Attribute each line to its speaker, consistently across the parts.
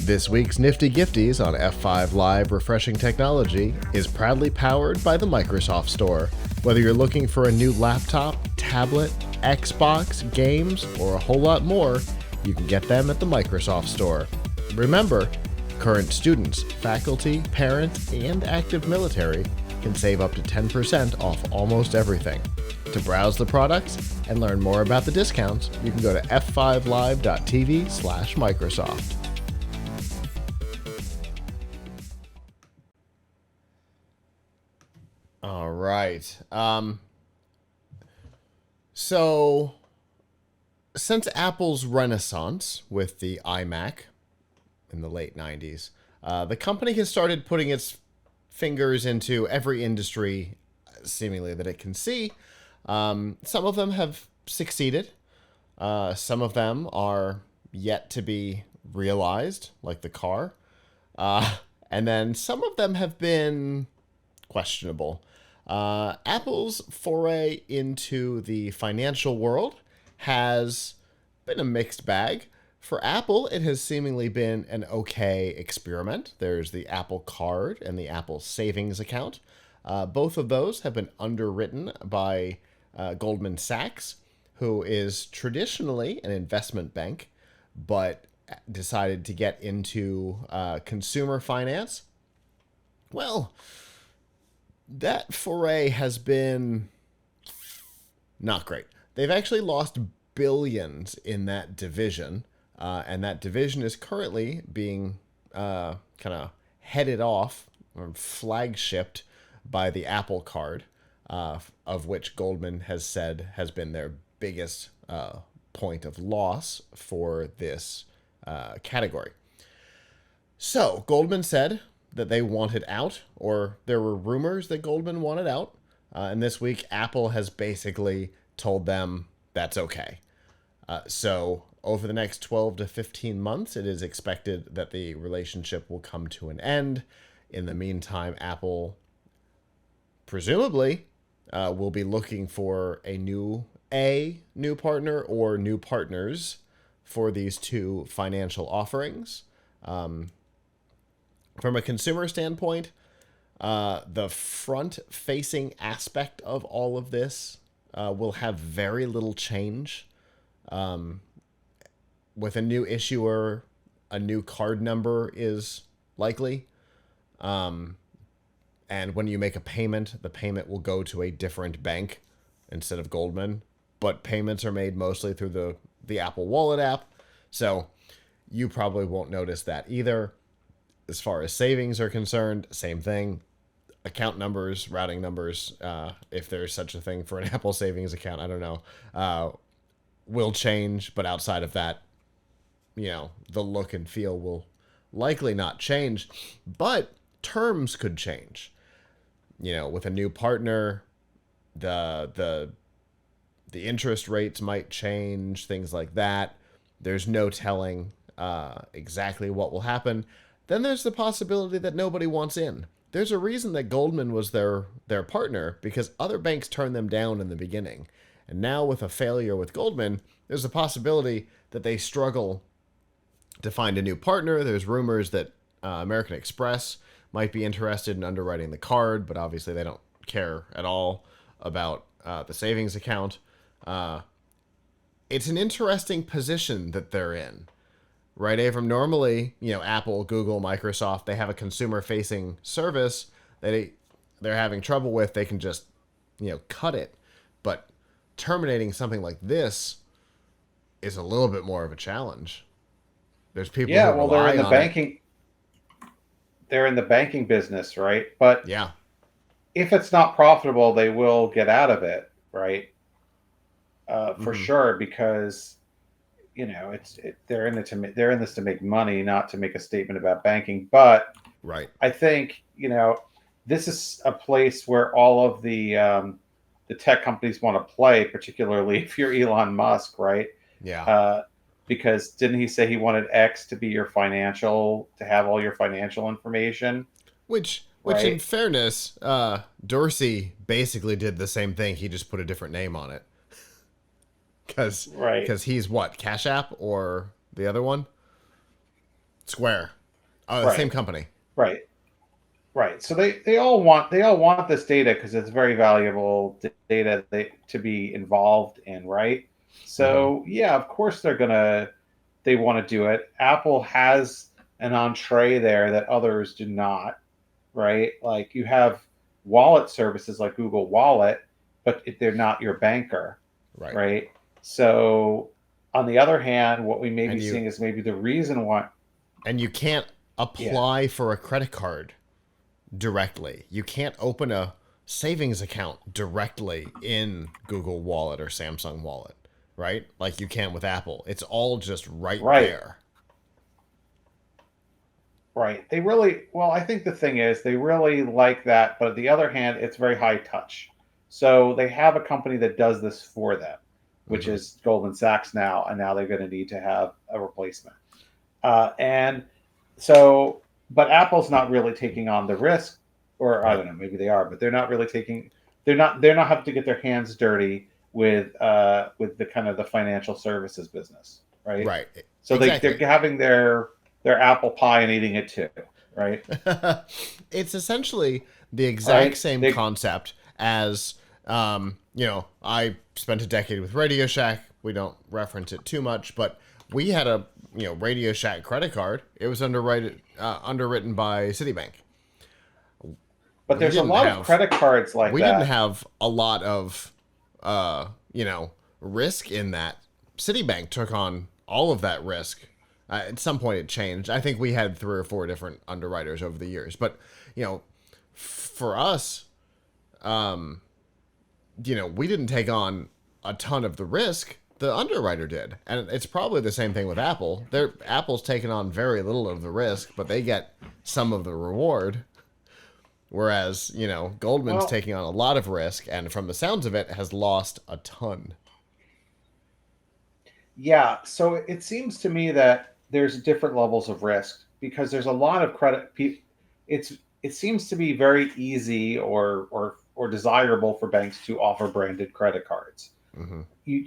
Speaker 1: This week's Nifty Gifties on F5 Live Refreshing Technology is proudly powered by the Microsoft Store. Whether you're looking for a new laptop, tablet, Xbox, games, or a whole lot more, you can get them at the Microsoft Store. Remember, current students, faculty, parents, and active military can save up to 10% off almost everything. To browse the products and learn more about the discounts, you can go to f5live.tv/Microsoft. All right. So since Apple's renaissance with the iMac in the late 90s, the company has started putting its fingers into every industry seemingly that it can see. Some of them have succeeded. Some of them are yet to be realized, like the car. And then some of them have been questionable. Apple's foray into the financial world has been a mixed bag. For Apple, it has seemingly been an okay experiment. There's the Apple Card and the Apple Savings account. Both of those have been underwritten by Goldman Sachs, who is traditionally an investment bank, but decided to get into consumer finance. Well, that foray has been not great. They've actually lost billions in that division, and that division is currently being kind of headed off or flagshipped by the Apple Card, of which Goldman has said has been their biggest point of loss for this category. So Goldman said that they wanted out, or there were rumors that Goldman wanted out. And this week, Apple has basically told them that's okay. So over the next 12 to 15 months, it is expected that the relationship will come to an end. In the meantime, Apple presumably will be looking for a new partner or new partners for these two financial offerings. From a consumer standpoint, the front-facing aspect of all of this will have very little change. With a new issuer, a new card number is likely. And when you make a payment, the payment will go to a different bank instead of Goldman. But payments are made mostly through the Apple Wallet app. So you probably won't notice that either. As far as savings are concerned, same thing. Account numbers, routing numbers, if there's such a thing for an Apple savings account, I don't know, will change. But outside of that, the look and feel will likely not change. But terms could change. With a new partner, the interest rates might change, things like that. There's no telling exactly what will happen. Then there's the possibility that nobody wants in. There's a reason that Goldman was their partner, because other banks turned them down in the beginning. And now with a failure with Goldman, there's a possibility that they struggle to find a new partner. There's rumors that American Express might be interested in underwriting the card, but obviously they don't care at all about the savings account. It's an interesting position that they're in. Right, Avram? Normally, Apple, Google, Microsoft, they have a consumer-facing service that they're having trouble with. They can just, cut it. But terminating something like this is a little bit more of a challenge. There's people who rely
Speaker 2: they're in the
Speaker 1: on
Speaker 2: banking.
Speaker 1: it.
Speaker 2: They're in the banking business, right? But
Speaker 1: yeah,
Speaker 2: if it's not profitable, they will get out of it, right? For sure, because they're in this to make money, not to make a statement about banking. But
Speaker 1: right,
Speaker 2: I think this is a place where all of the tech companies want to play, particularly if you're Elon Musk, right?
Speaker 1: Yeah.
Speaker 2: Because didn't he say he wanted X to be to have all your financial information?
Speaker 1: Which
Speaker 2: right?
Speaker 1: in fairness, Dorsey basically did the same thing. He just put a different name on it. Because he's what? Cash App or the other one? Square. The same
Speaker 2: Right.
Speaker 1: company.
Speaker 2: Right. Right. So they all want this data because it's very valuable data to be involved in, right?
Speaker 1: Hmm.
Speaker 2: So yeah, of course they want to do it. Apple has an entree there that others do not, right? Like you have wallet services like Google Wallet, but they're not your banker,
Speaker 1: Right.
Speaker 2: right? So on the other hand, what we may be
Speaker 1: And you
Speaker 2: seeing is maybe the reason why,
Speaker 1: and you can't
Speaker 2: yeah,
Speaker 1: apply for a credit card directly. You can't open a savings account directly in Google Wallet or Samsung Wallet, right? Like you can with Apple. It's all just right
Speaker 2: right.
Speaker 1: there.
Speaker 2: Right. They really, well, I think the thing is they really like that, but on the other hand, it's very high touch. So they have a company that does this for them, which
Speaker 1: Hmm.
Speaker 2: is Goldman Sachs now, and now they're going to need to have a replacement. And so, but Apple's not really taking on the risk, or I
Speaker 1: Right.
Speaker 2: don't know, maybe they are, but they're not really taking, they're not having to get their hands dirty with the kind of the financial services business, right?
Speaker 1: Right.
Speaker 2: So they're
Speaker 1: Exactly.
Speaker 2: having their apple pie and eating it too, right?
Speaker 1: It's essentially the exact
Speaker 2: Right?
Speaker 1: same
Speaker 2: They
Speaker 1: concept as, I spent a decade with Radio Shack. We don't reference it too much, but we had a, Radio Shack credit card. It was underwritten by Citibank.
Speaker 2: but
Speaker 1: We
Speaker 2: there's a
Speaker 1: didn't
Speaker 2: lot of
Speaker 1: have
Speaker 2: credit cards like
Speaker 1: we didn't
Speaker 2: that.
Speaker 1: have a lot of risk in that. Citibank took on all of that risk. At some point, it changed. I think we had 3 or 4 different underwriters over the years, but for us, we didn't take on a ton of the risk. The underwriter did, and it's probably the same thing with Apple. Apple's taken on very little of the risk, but they get some of the reward. Whereas, Goldman's
Speaker 2: Well,
Speaker 1: taking on a lot of risk and from the sounds of it has lost a ton.
Speaker 2: yeah, so it seems to me that there's different levels of risk because there's a lot of credit. It's it seems to be very easy or desirable for banks to offer branded credit cards.
Speaker 1: Hmm.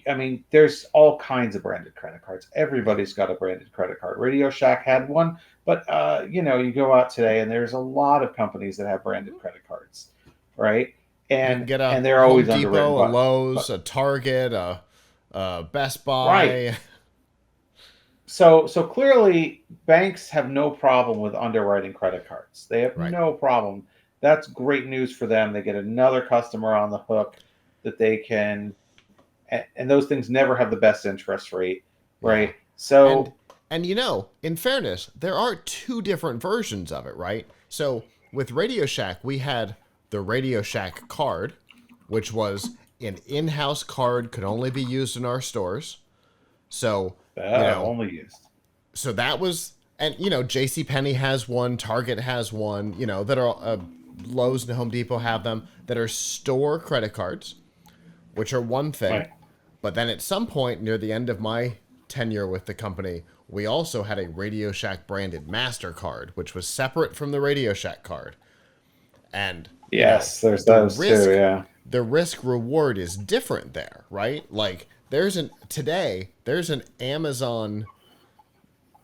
Speaker 2: I mean, there's all kinds of branded credit cards.
Speaker 1: Yeah.
Speaker 2: Everybody's got a branded credit card. Radio Shack had one, but you go out today and there's a lot of companies that have branded credit cards, right?
Speaker 1: You can
Speaker 2: And
Speaker 1: get a
Speaker 2: and they're
Speaker 1: Home
Speaker 2: always underwritten,
Speaker 1: Depot, a
Speaker 2: but
Speaker 1: Lowe's, a Target, a Best
Speaker 2: right.
Speaker 1: Buy.
Speaker 2: So clearly, banks have no problem with underwriting credit cards. They have
Speaker 1: Right.
Speaker 2: no problem. That's great news for them. They get another customer on the hook that they can, and those things never have the best interest rate,
Speaker 1: Yeah.
Speaker 2: right?
Speaker 1: And
Speaker 2: So
Speaker 1: and in fairness, there are 2 different versions of it, right? So with Radio Shack, we had the Radio Shack card, which was an in-house card, could only be used in our stores. So, you know,
Speaker 2: only used.
Speaker 1: so that was, and JC Penney has one, Target has one, that are Lowe's and Home Depot have them, that are store credit cards, which are one thing.
Speaker 2: Right.
Speaker 1: But then at some point near the end of my tenure with the company, we also had a Radio Shack branded MasterCard, which was separate from the Radio Shack card. And,
Speaker 2: Yes, there's
Speaker 1: the
Speaker 2: those too.
Speaker 1: risk
Speaker 2: Yeah.
Speaker 1: the risk reward is different there, right? Like there's an Amazon,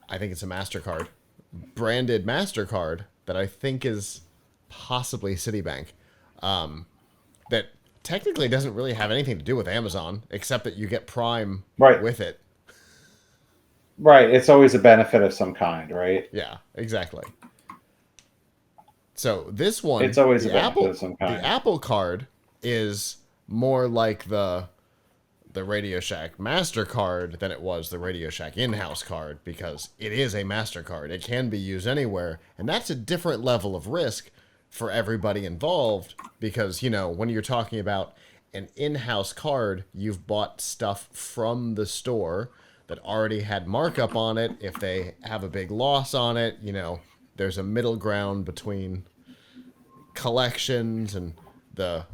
Speaker 1: I think it's a MasterCard, branded MasterCard that I think is possibly Citibank, that technically doesn't really have anything to do with Amazon except that you get Prime
Speaker 2: Right.
Speaker 1: with it.
Speaker 2: Right. It's always a benefit of some kind, right?
Speaker 1: Yeah, exactly. So this one,
Speaker 2: It's always a benefit of some
Speaker 1: The
Speaker 2: kind.
Speaker 1: Apple card is more like the Radio Shack MasterCard than it was the Radio Shack in-house card because it is a MasterCard. It can be used anywhere, and that's a different level of risk for everybody involved because, when you're talking about an in-house card, you've bought stuff from the store that already had markup on it. If they have a big loss on it, there's a middle ground between collections and the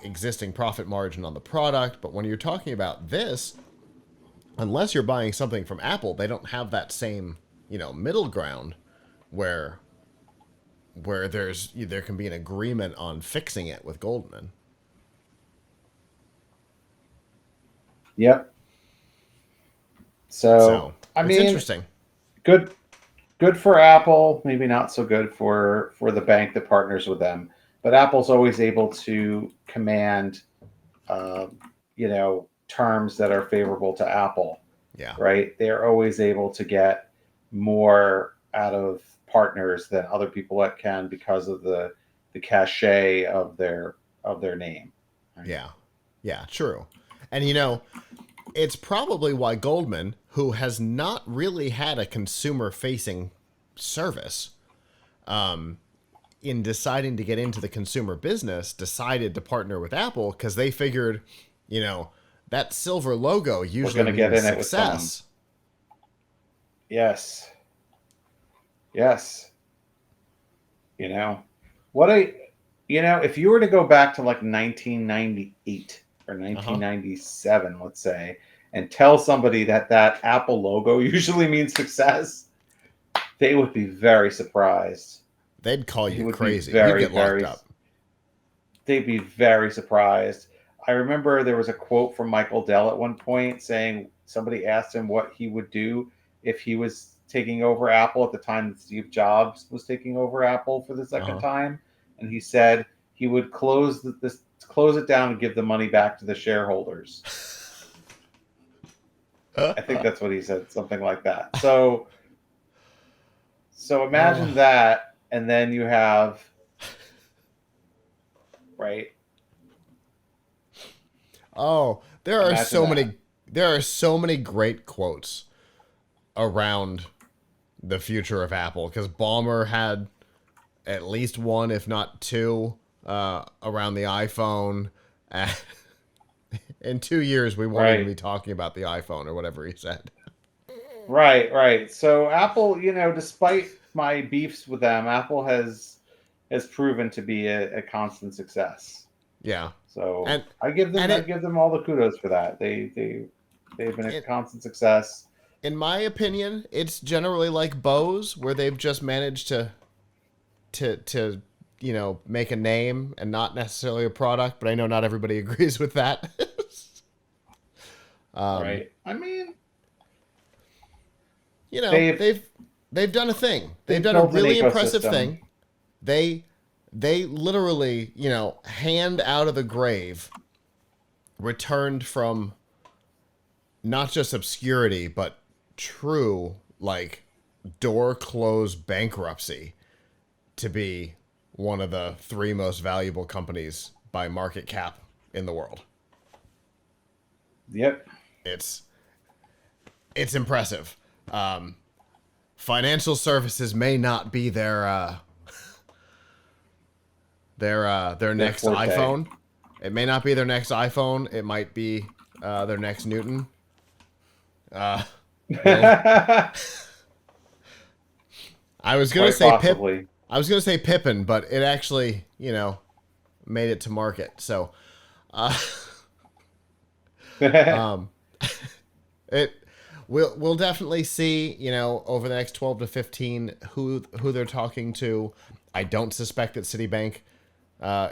Speaker 1: existing profit margin on the product. But when you're talking about this, unless you're buying something from Apple, they don't have that same, middle ground where there can be an agreement on fixing it with Goldman.
Speaker 2: Yep. So
Speaker 1: So
Speaker 2: I
Speaker 1: it's
Speaker 2: mean,
Speaker 1: interesting.
Speaker 2: good good for Apple, maybe not so good for the bank that partners with them. But Apple's always able to command, um, terms that are favorable to Apple,
Speaker 1: Yeah.
Speaker 2: right? They're always able to get more out of partners than other people that can because of the cachet of their name. Right?
Speaker 1: Yeah. Yeah, true. And it's probably why Goldman, who has not really had a consumer facing service, in deciding to get into the consumer business, decided to partner with Apple because they figured, that silver logo
Speaker 2: We're
Speaker 1: usually
Speaker 2: going to get
Speaker 1: means
Speaker 2: in it with someone.
Speaker 1: success.
Speaker 2: Yes. Yes. You know, what I, if you were to go back to like 1998 or
Speaker 1: Uh huh.
Speaker 2: 1997, let's say, and tell somebody that that Apple logo usually means success, they would be very surprised.
Speaker 1: They'd call
Speaker 2: They
Speaker 1: you
Speaker 2: would be
Speaker 1: crazy. You'd
Speaker 2: very,
Speaker 1: get locked
Speaker 2: very,
Speaker 1: up.
Speaker 2: they'd be very surprised. I remember there was a quote from Michael Dell at one point saying somebody asked him what he would do if he was taking over Apple at the time that Steve Jobs was taking over Apple for the second
Speaker 1: Uh
Speaker 2: time, and he said he would close it down and give the money back to the shareholders. I think
Speaker 1: huh.
Speaker 2: that's what he said, something like that. So imagine
Speaker 1: Oh.
Speaker 2: that, and then you have right.
Speaker 1: Oh,
Speaker 2: Imagine that.
Speaker 1: there are so many great quotes around the future of Apple because Ballmer had at least one, if not two, around the iPhone. In 2 years, we won't even
Speaker 2: Right.
Speaker 1: be talking about the iPhone or whatever he said.
Speaker 2: Right, right. So Apple, despite my beefs with them, Apple has proven to be a constant success.
Speaker 1: Yeah,
Speaker 2: So
Speaker 1: and
Speaker 2: I
Speaker 1: it
Speaker 2: give them all the kudos for that. They've been a
Speaker 1: it
Speaker 2: constant success.
Speaker 1: in my opinion, it's generally like Bose, where they've just managed to make a name and not necessarily a product. But I know not everybody agrees with that. um,
Speaker 2: Right. I mean,
Speaker 1: you know,
Speaker 2: they've
Speaker 1: they've done a thing. They've
Speaker 2: they've
Speaker 1: done a
Speaker 2: built an
Speaker 1: really impressive
Speaker 2: ecosystem.
Speaker 1: thing. They they literally, hand out of the grave, returned from not just obscurity, but true like door closed bankruptcy to be one of the three most valuable companies by market cap in the world.
Speaker 2: Yep.
Speaker 1: It's it's impressive. Um, Financial services may not be their
Speaker 2: Their
Speaker 1: next
Speaker 2: forte.
Speaker 1: iPhone. It may not be their next iPhone. It might be their next Newton. Uh, we'll.
Speaker 2: Quite
Speaker 1: I was gonna say Pip.
Speaker 2: possibly.
Speaker 1: I was gonna say Pippin, but it actually, made it to market. So, uh, um, it we'll definitely see, over the next 12 to 15 who they're talking to. I don't suspect that Citibank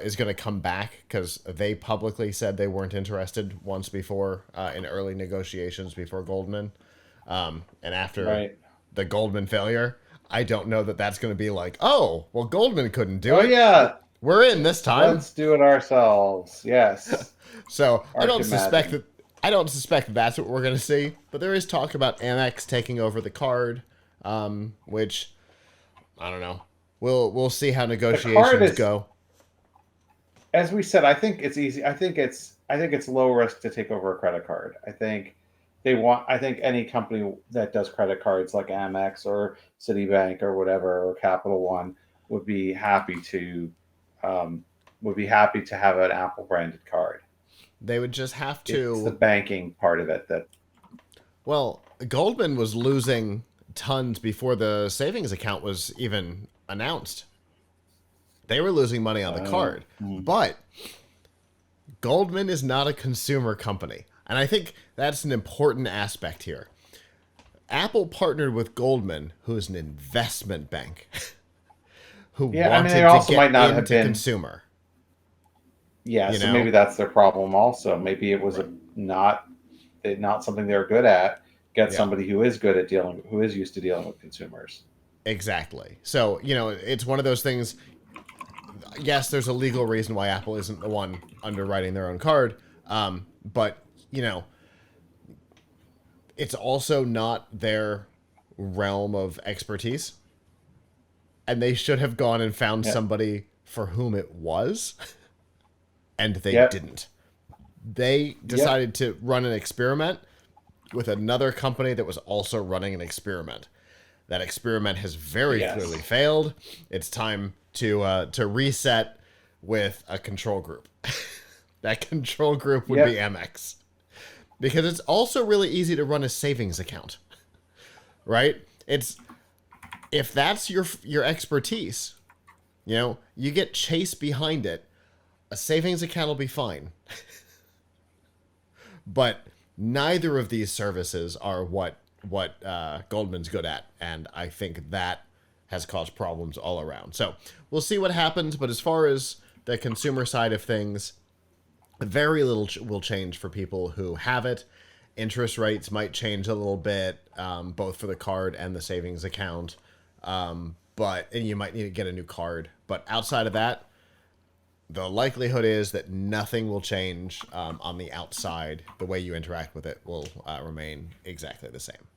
Speaker 1: is going to come back because they publicly said they weren't interested once before in early negotiations before Goldman. And after
Speaker 2: Right.
Speaker 1: the Goldman failure, I don't know that that's going to be like, oh, well, Goldman couldn't do
Speaker 2: Oh
Speaker 1: it.
Speaker 2: yeah.
Speaker 1: We're in this time.
Speaker 2: Let's do it ourselves. Yes.
Speaker 1: So
Speaker 2: Arch imagine.
Speaker 1: I don't suspect that's what we're going to see. But there is talk about Amex taking over the card, which I don't know. We'll see how
Speaker 2: The card
Speaker 1: negotiations
Speaker 2: is,
Speaker 1: go.
Speaker 2: as we said, I think it's easy. I think it's low risk to take over a credit card. I think any company that does credit cards like Amex or Citibank or whatever or Capital One would be happy to um, have an Apple branded card.
Speaker 1: They would just have
Speaker 2: It's the
Speaker 1: to.
Speaker 2: banking part of it that
Speaker 1: Well, Goldman was losing tons before the savings account was even announced. They were losing money on the card.
Speaker 2: hmm.
Speaker 1: But Goldman is not a consumer company. And I think that's an important aspect here. Apple partnered with Goldman, who is an investment bank, who
Speaker 2: Yeah, I mean they
Speaker 1: wanted to
Speaker 2: also
Speaker 1: get
Speaker 2: might not have
Speaker 1: into
Speaker 2: been.
Speaker 1: consumer,
Speaker 2: Yeah,
Speaker 1: you
Speaker 2: so maybe
Speaker 1: know?
Speaker 2: that's their problem also. Maybe it was
Speaker 1: Right.
Speaker 2: not something they're good at. Get
Speaker 1: Yeah.
Speaker 2: somebody who is used to dealing with consumers.
Speaker 1: Exactly. So, it's one of those things. Yes, there's a legal reason why Apple isn't the one underwriting their own card. But, it's also not their realm of expertise. And they should have gone and found
Speaker 2: Yep.
Speaker 1: somebody for whom it was. And they
Speaker 2: Yep.
Speaker 1: didn't. They
Speaker 2: Yep.
Speaker 1: decided to run an experiment with another company that was also running an experiment. That experiment has very
Speaker 2: Yes.
Speaker 1: clearly failed. It's time to reset with a control group. That control group would be
Speaker 2: Yep.
Speaker 1: Amex, because it's also really easy to run a savings account, right? It's if that's your expertise, you get Chase behind it. A savings account will be fine. But neither of these services are what Goldman's good at, and I think that has caused problems all around. So we'll see what happens. But as far as the consumer side of things, very little will change for people who have it. Interest rates might change a little bit, both for the card and the savings account. And you might need to get a new card. But outside of that, the likelihood is that nothing will change on the outside. The way you interact with it will remain exactly the same.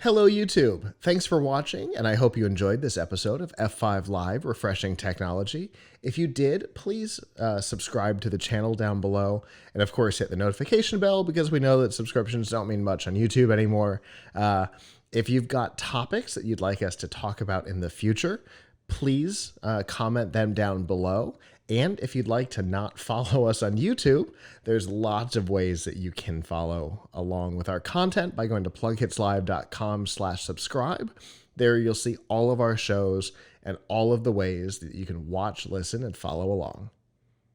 Speaker 1: Hello, YouTube. Thanks for watching, and I hope you enjoyed this episode of F5 Live Refreshing Technology. If you did, please subscribe to the channel down below, and of course hit the notification bell, because we know that subscriptions don't mean much on YouTube anymore. If you've got topics that you'd like us to talk about in the future, please comment them down below. And if you'd like to not follow us on YouTube, there's lots of ways that you can follow along with our content by going to plughitslive.com/subscribe. There you'll see all of our shows and all of the ways that you can watch, listen, and follow along.